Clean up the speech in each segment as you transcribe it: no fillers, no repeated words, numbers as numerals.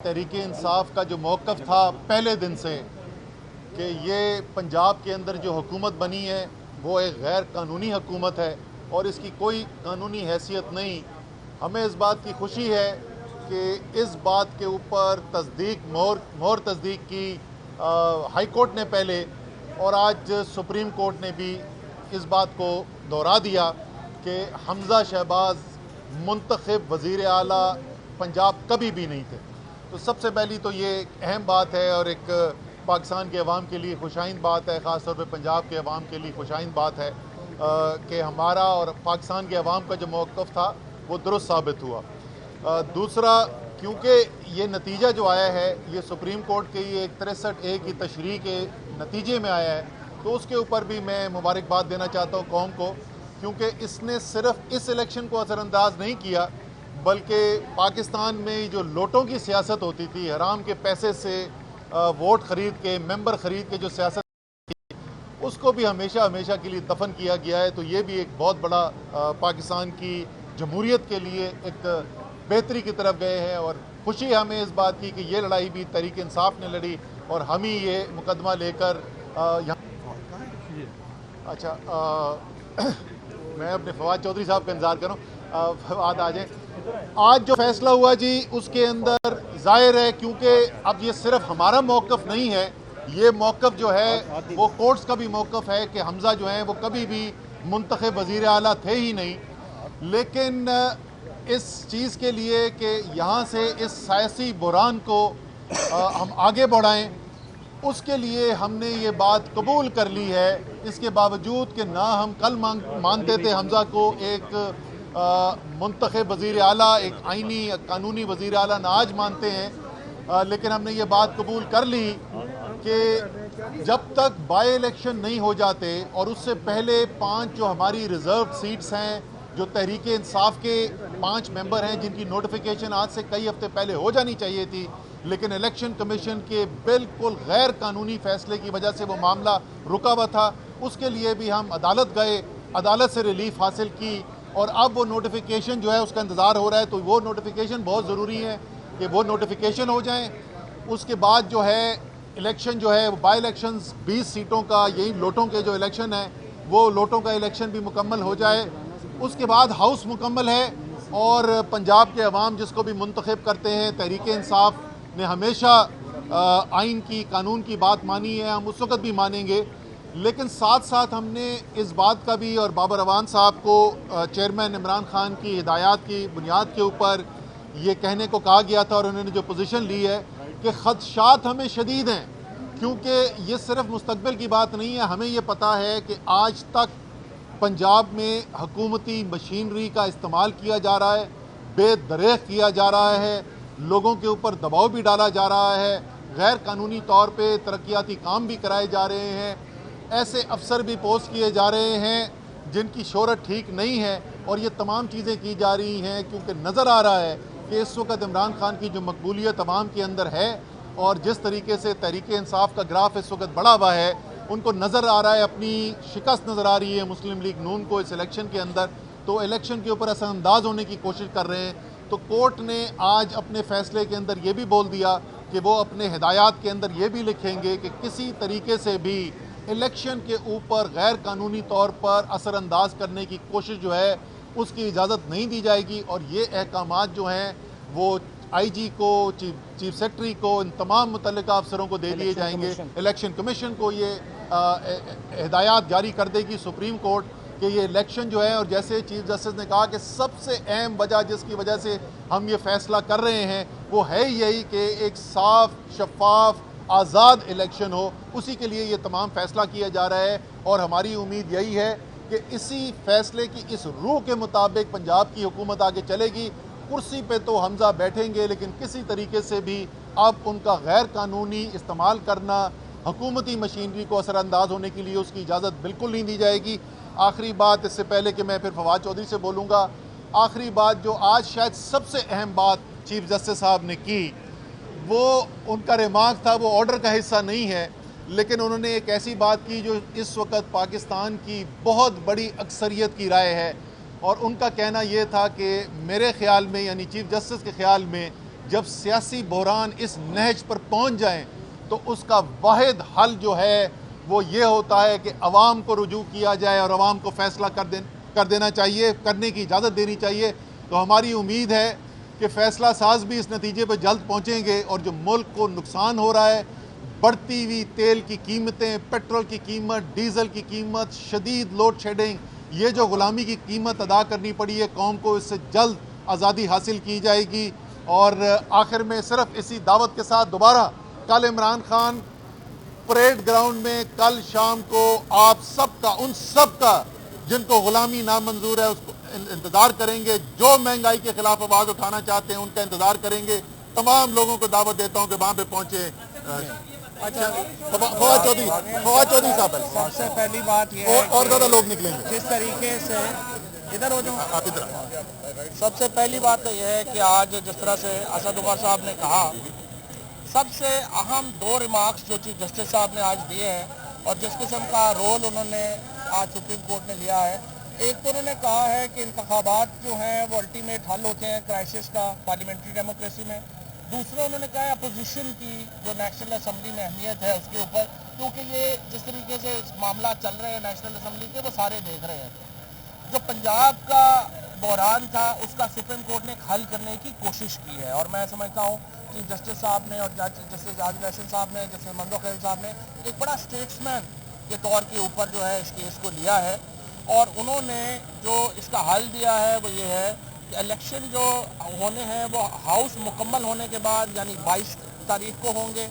तहरीके इंसाफ का जो मौक़िफ़ था पहले दिन से कि ये पंजाब के अंदर जो हुकूमत बनी है वो एक गैर कानूनी हुकूमत है और इसकी कोई कानूनी हैसियत नहीं। हमें इस बात की खुशी है कि इस बात के ऊपर तस्दीक मोहर तस्दीक की हाई कोर्ट ने पहले और आज सुप्रीम कोर्ट ने भी इस बात को दोहरा दिया कि हमज़ा शहबाज मुंतखब वज़ीर आला पंजाब कभी भी नहीं थे। तो सबसे पहली तो ये एक अहम बात है और एक पाकिस्तान के अवाम के लिए खुशाइंद बात है, ख़ास तौर पर पंजाब के अवाम के लिए खुशाइंद बात है कि हमारा और पाकिस्तान के अवाम का जो मौक़िफ़ था वो दुरुस्त साबित हुआ। दूसरा, क्योंकि ये नतीजा जो आया है ये सुप्रीम कोर्ट के ये 63A की तशरीह के नतीजे में आया है, तो उसके ऊपर भी मैं मुबारकबाद देना चाहता हूँ कौम को, क्योंकि इसने सिर्फ इस इलेक्शन को असरअंदाज नहीं किया बल्कि पाकिस्तान में जो लोटों की सियासत होती थी, हराम के पैसे से वोट ख़रीद के, मेंबर ख़रीद के जो सियासत थी, उसको भी हमेशा हमेशा के लिए दफन किया गया है। तो ये भी एक बहुत बड़ा पाकिस्तान की जमहूरियत के लिए एक बेहतरी की तरफ गए हैं और खुशी हमें इस बात की कि ये लड़ाई भी तहरीक इंसाफ ने लड़ी और हम ही ये मुकदमा लेकर यहाँ मैं अपने फवाद चौधरी साहब का इंतज़ार करूँ, फवाद आ जाए। आज जो फैसला हुआ जी उसके अंदर जाहिर है, क्योंकि अब ये सिर्फ हमारा मौक़िफ़ नहीं है, ये मौक़िफ़ जो है वो कोर्ट्स का भी मौक़िफ़ है कि हमज़ा जो है वो कभी भी मुंतखब वज़ीर आला थे ही नहीं। लेकिन इस चीज़ के लिए कि यहाँ से इस सियासी बुरान को हम आगे बढ़ाएं, उसके लिए हमने ये बात कबूल कर ली है, इसके बावजूद कि ना हम कल मानते थे हमज़ा को एक मुंतखब वज़ीर आला, एक आइनी कानूनी वज़ीर आला ना आज मानते हैं, लेकिन हमने ये बात कबूल कर ली कि जब तक बाई इलेक्शन नहीं हो जाते और उससे पहले 5 जो हमारी रिज़र्व सीट्स हैं, जो तहरीक इंसाफ के 5 मेंबर हैं जिनकी नोटिफिकेशन आज से कई हफ्ते पहले हो जानी चाहिए थी, लेकिन इलेक्शन कमीशन के बिल्कुल गैर कानूनी फैसले की वजह से वो मामला रुका हुआ था। उसके लिए भी हम अदालत गए, अदालत से रिलीफ हासिल की और अब वो नोटिफिकेशन जो है उसका इंतज़ार हो रहा है। तो वो नोटिफिकेशन बहुत ज़रूरी है कि वो नोटिफिकेशन हो जाएं। उसके बाद जो है इलेक्शन जो है बाई इलेक्शंस 20 सीटों का, यही लोटों के जो इलेक्शन है वो लोटों का इलेक्शन भी मुकम्मल हो जाए। उसके बाद हाउस मुकम्मल है और पंजाब के अवाम जिसको भी मुंतखब करते हैं, तहरीक इंसाफ ने हमेशा आइन की, कानून की बात मानी है, हम उस वक़्त भी मानेंगे। लेकिन साथ साथ हमने इस बात का भी, और बाबर अवान साहब को चेयरमैन इमरान खान की हिदायत की बुनियाद के ऊपर ये कहने को कहा गया था और उन्होंने जो पोजीशन ली है कि ख़दशात हमें शदीद हैं, क्योंकि ये सिर्फ मुस्तकबिल की बात नहीं है। हमें ये पता है कि आज तक पंजाब में हुकूमती मशीनरी का इस्तेमाल किया जा रहा है, बेदरेग किया जा रहा है, लोगों के ऊपर दबाव भी डाला जा रहा है, गैर कानूनी तौर पे तरक्याती काम भी कराए जा रहे हैं, ऐसे अफसर भी पोस्ट किए जा रहे हैं जिनकी शोहरत ठीक नहीं है और ये तमाम चीज़ें की जा रही हैं क्योंकि नज़र आ रहा है कि इस वक्त इमरान खान की जो मकबूलियत तमाम के अंदर है और जिस तरीके से तहरीक इंसाफ का ग्राफ इस वक्त बढ़ा हुआ है, उनको नज़र आ रहा है, अपनी शिकस्त नज़र आ रही है मुस्लिम लीग नून को इस इलेक्शन के अंदर। तो इलेक्शन के ऊपर असरअंदाज होने की कोशिश कर रहे हैं। तो कोर्ट ने आज अपने फ़ैसले के अंदर ये भी बोल दिया कि वो अपने हिदायत के अंदर ये भी लिखेंगे कि किसी तरीके से भी इलेक्शन के ऊपर गैर कानूनी तौर पर असरअंदाज करने की कोशिश जो है उसकी इजाज़त नहीं दी जाएगी। और ये अहकामात जो हैं वो IG को, चीफ सेक्रेटरी को, इन तमाम मुतल्लिका अफसरों को दे दिए जाएंगे। इलेक्शन कमीशन को ये हिदायत जारी कर देगी सुप्रीम कोर्ट कि ये इलेक्शन जो है, और जैसे चीफ जस्टिस ने कहा कि सबसे अहम वजह जिसकी वजह से हम ये फ़ैसला कर रहे हैं वो है यही कि एक साफ, शफाफ, आज़ाद इलेक्शन हो, उसी के लिए ये तमाम फ़ैसला किया जा रहा है। और हमारी उम्मीद यही है कि इसी फ़ैसले की, इस रूह के मुताबिक पंजाब की हुकूमत आगे चलेगी। कुर्सी पे तो हमज़ा बैठेंगे, लेकिन किसी तरीके से भी अब उनका गैर कानूनी इस्तेमाल करना, हुकूमती मशीनरी को असरअंदाज होने के लिए उसकी इजाज़त बिल्कुल नहीं दी जाएगी। आखिरी बात, इससे पहले कि मैं फिर फवाद चौधरी से बोलूँगा, आखिरी बात जो आज शायद सबसे अहम बात चीफ जस्टिस साहब ने की, वो उनका रिमार्क था, वो ऑर्डर का हिस्सा नहीं है, लेकिन उन्होंने एक ऐसी बात की जो इस वक्त पाकिस्तान की बहुत बड़ी अक्सरियत की राय है। और उनका कहना ये था कि मेरे ख्याल में, यानी चीफ जस्टिस के ख्याल में, जब सियासी बहरान इस नहज पर पहुंच जाएं तो उसका वाहिद हल जो है वो ये होता है कि अवाम को रुजू किया जाए और अवाम को फैसला कर देना चाहिए, करने की इजाज़त देनी चाहिए। तो हमारी उम्मीद है कि फ़ैसला साज भी इस नतीजे पर जल्द पहुँचेंगे और जो मुल्क को नुकसान हो रहा है, बढ़ती हुई तेल की कीमतें, पेट्रोल की कीमत, डीज़ल की कीमत, शदीद लोड शेडिंग, ये जो ग़ुलामी की कीमत अदा करनी पड़ी है कौम को, इससे जल्द आज़ादी हासिल की जाएगी। और आखिर में सिर्फ इसी दावत के साथ दोबारा कल इमरान खान परेड ग्राउंड में कल शाम को आप सबका, उन सबका जिनको ग़ुलामी नामंजूर है उसको इंतज़ार करेंगे, जो महंगाई के खिलाफ आवाज़ उठाना चाहते हैं उनका इंतज़ार करेंगे। तमाम लोगों को दावत देता हूँ कि वहाँ पे पहुँचे। अच्छा, फवाद चौधरी साहब, सबसे पहली बात यह है और ज़्यादा लोग निकलेंगे जिस तरीके से इधर हो जाओ आप इधर। सबसे पहली बात तो यह है कि आज जिस तरह से असद उमर साहब ने कहा, सबसे अहम 2 रिमार्क्स जो चीफ जस्टिस साहब ने आज दिए हैं और जिस किस्म का रोल उन्होंने आज सुप्रीम कोर्ट ने लिया है, एक तो उन्होंने कहा है कि इंतखाबात जो हैं वो अल्टीमेट हल होते हैं क्राइसिस का पार्लियामेंट्री डेमोक्रेसी में। दूसरा उन्होंने कहा है अपोजिशन की जो नेशनल असम्बली में अहमियत है उसके ऊपर, क्योंकि ये जिस तरीके से मामला चल रहे हैं नेशनल असम्बली के वो सारे देख रहे हैं। जो पंजाब का बहरान था उसका सुप्रीम कोर्ट ने हल करने की कोशिश की है और मैं समझता हूँ चीफ जस्टिस साहब ने और जस्टिस आदिल हसन साहब ने, जस्टिस मंजूर खलील साहब ने एक बड़ा स्टेट्समैन के तौर के ऊपर जो है इस केस को लिया है और उन्होंने जो इसका हल दिया है वो ये है कि इलेक्शन जो होने हैं वो हाउस मुकम्मल होने के बाद यानी 22 तारीख को होंगे।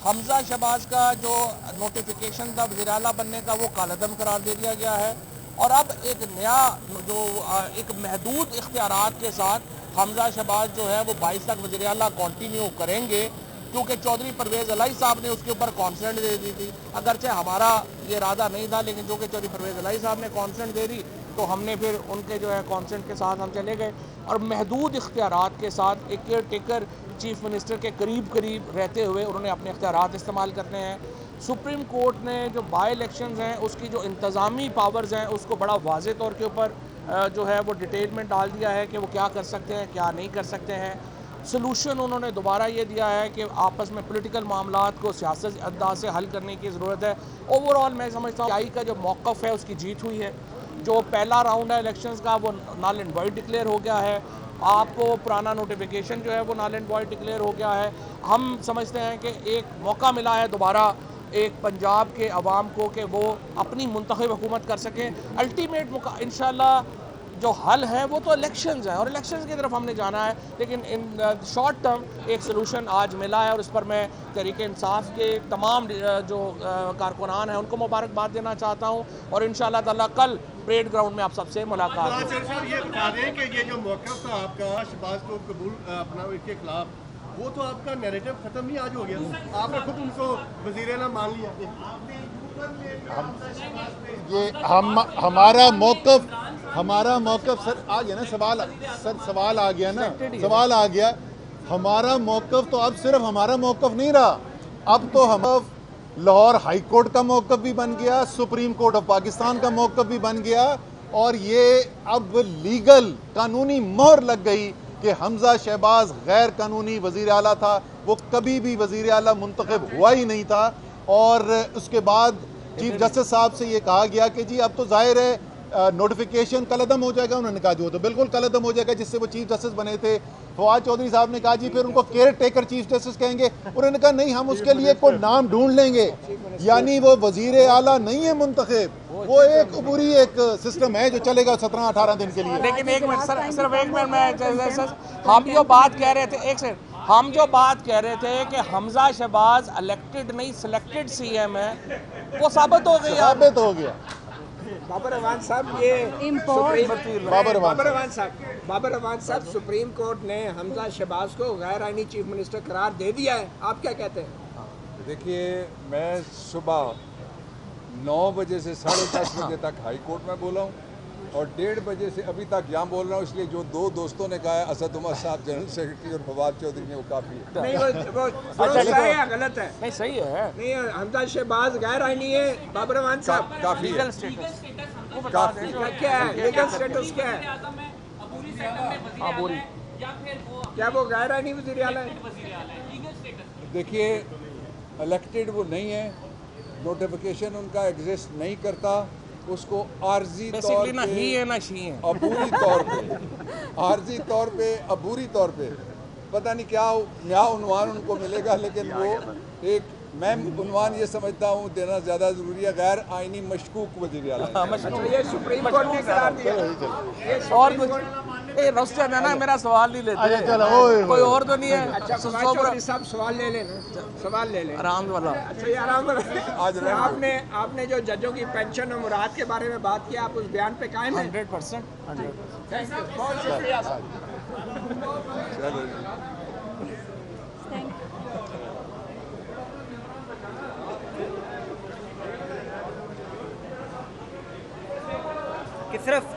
हमजा शहबाज का जो नोटिफिकेशन था वज़ीर आला बनने का वो कालअदम करार दे दिया गया है और अब एक नया जो एक महदूद इख्तियारात के साथ हमजा शहबाज जो है वो 22 तक वज़ीर आला कंटिन्यू करेंगे, क्योंकि चौधरी परवेज़ इलाही साहब ने उसके ऊपर कॉन्सेंट दे दी थी। अगरचे हमारा ये इरादा नहीं था, लेकिन जो कि चौधरी परवेज़ इलाही साहब ने कॉन्सेंट दे दी तो हमने फिर उनके जो है कॉन्सेंट के साथ हम चले गए और महदूद इख्तियारात के साथ एक केयर टेकर चीफ मिनिस्टर के करीब रहते हुए उन्होंने अपने इख्तियारात इस्तेमाल करने हैं। सुप्रीम कोर्ट ने जो बाई इलेक्शंस हैं उसकी जो इंतज़ामी पावर्स हैं उसको बड़ा वाज़े तौर के ऊपर जो है वो डिटेल में डाल दिया है कि वो क्या कर सकते हैं क्या नहीं कर सकते हैं। सलूशन उन्होंने दोबारा ये दिया है कि आपस में पॉलिटिकल मामलात को सियासत अंदाज से हल करने की ज़रूरत है। ओवरऑल मैं समझता हूँ आई का जो मौक़िफ़ है उसकी जीत हुई है। जो पहला राउंड है इलेक्शंस का वो नल एंड वॉइड डिक्लेयर हो गया है। आपको पुराना नोटिफिकेशन जो है वो नल एंड वॉइड डिक्लेयर हो गया है। हम समझते हैं कि एक मौका मिला है दोबारा एक पंजाब के अवाम को कि वो अपनी मुंतखब हुकूमत कर सकें। अल्टीमेट इंशाल्लाह जो हल है वो तो इलेक्शंस हैं और इलेक्शंस की तरफ हमने जाना है, लेकिन इन शॉर्ट टर्म एक सलूशन आज मिला है और इस पर मैं तहरीक इंसाफ के तमाम जो कारकुनान हैं उनको मुबारकबाद देना चाहता हूँ और इंशाल्लाह ताला कल परेड ग्राउंड में आप सबसे मुलाकात होगी। सर ये बता दें कि ये जो मौक़िफ़ था आपका शहबाज को कबूल अपना इसके खिलाफ, वो तो आपका नैरेटिव ख़त्म ही आज हो गया, आपने खुद उनको वज़ीर आला मान लिया। हमारा मौक़िफ़ सर आ गया ना, सवाल आ गया ना, सवाल आ गया। हमारा मौक़िफ़ तो अब सिर्फ हमारा मौक़िफ़ नहीं रहा, अब तो हम लाहौर हाई कोर्ट का मौक़िफ़ भी बन गया, सुप्रीम कोर्ट ऑफ पाकिस्तान का मौक़िफ़ भी बन गया और ये अब लीगल कानूनी मोहर लग गई कि हमजा शहबाज गैर कानूनी वज़ीर आला था, वो कभी भी वज़ीर आला मुंतखब हुआ ही नहीं था। और उसके बाद चीफ जस्टिस साहब से ये कहा गया कि जी अब तो जाहिर है नोटिफिकेशन कलअदम हो जाएगा। उन्होंने कहा जी वो तो बिल्कुल कलअदम हो जाएगा जिससे वो चीफ जस्टिस बने थे। फवाद चौधरी साहब ने कहा जी फिर उनको केयर टेकर चीफ जस्टिस कहेंगे। उन्होंने कहा नहीं, हम उसके लिए कोई नाम ढूंढ लेंगे, यानी वो वजीर आला नहीं है मुंतखब, वो एक अबूरी एक सिस्टम है जो चलेगा 17-18 दिन के लिए। लेकिन एक मिनट सर, सिर्फ एक मिनट में हम जो बात कह रहे थे, एक सेकंड, हम जो बात कह रहे थे कि हमजा शहबाज इलेक्टेड नहीं सिलेक्टेड सीएम है, वो साबित हो गया। साबित हो गया। बाबर अवान साहब, ये बाबर अवान साहब, सुप्रीम कोर्ट ने हमजा शहबाज को गैर आईनी चीफ मिनिस्टर करार दे दिया है, आप क्या कहते हैं? देखिए, मैं सुबह 9 बजे से 10:30 बजे तक हाई कोर्ट में बोला हूँ और 1:30 बजे से अभी तक यहाँ बोल रहा हूँ। इसलिए जो 2 दोस्तों ने कहा है, असद उमर साहब जनरल सेक्रेटरी और फवाद चौधरी ने, वो काफ़ी है। नहीं, वो दुरुस्त है या गलत है? नहीं, सही है। नहीं, हमजा शहबाज गैर आईनी है, बाबर अवान साहब काफ़ी है। क्या है लीगल स्टेटस क्या है? क्या वो गैर आईनी वज़ीर आला है? देखिए, इलेक्टेड वो नहीं है, नोटिफिकेशन उनका एग्जिस्ट नहीं करता, उसको आर्जी तौर बेसिकली ना पे ही है ना शी है। अबूरी तौर पे आर्जी तौर पे अबूरी तौर पे पता नहीं क्या नया उन्वान उनको मिलेगा, लेकिन वो एक मैं उन्वान ये समझता हूँ देना ज़्यादा ज़रूरी है, गैर आइनी मशकूक वज़ीर आला है। अच्छा, ये सुप्रीम कोर्ट ने करार दिया। ये और सुप्रीम कुछ कोर्ट- ए रोस्टर है ना, मेरा सवाल नहीं लेते। अच्छा, चलो, ओए, कोई ओए। और तो नहीं है। अच्छा, फवाद चौधरी साहब सवाल ले लेना, सवाल ले लें। आराम वाला। अच्छा, ये आराम आज से रहने दो। आपने जो जजों की पेंशन और मुराद के बारे में बात की, आप उस बयान पे कायम हैं? 100%। थैंक यू, बहुत शुक्रिया। चलो। कि सिर्फ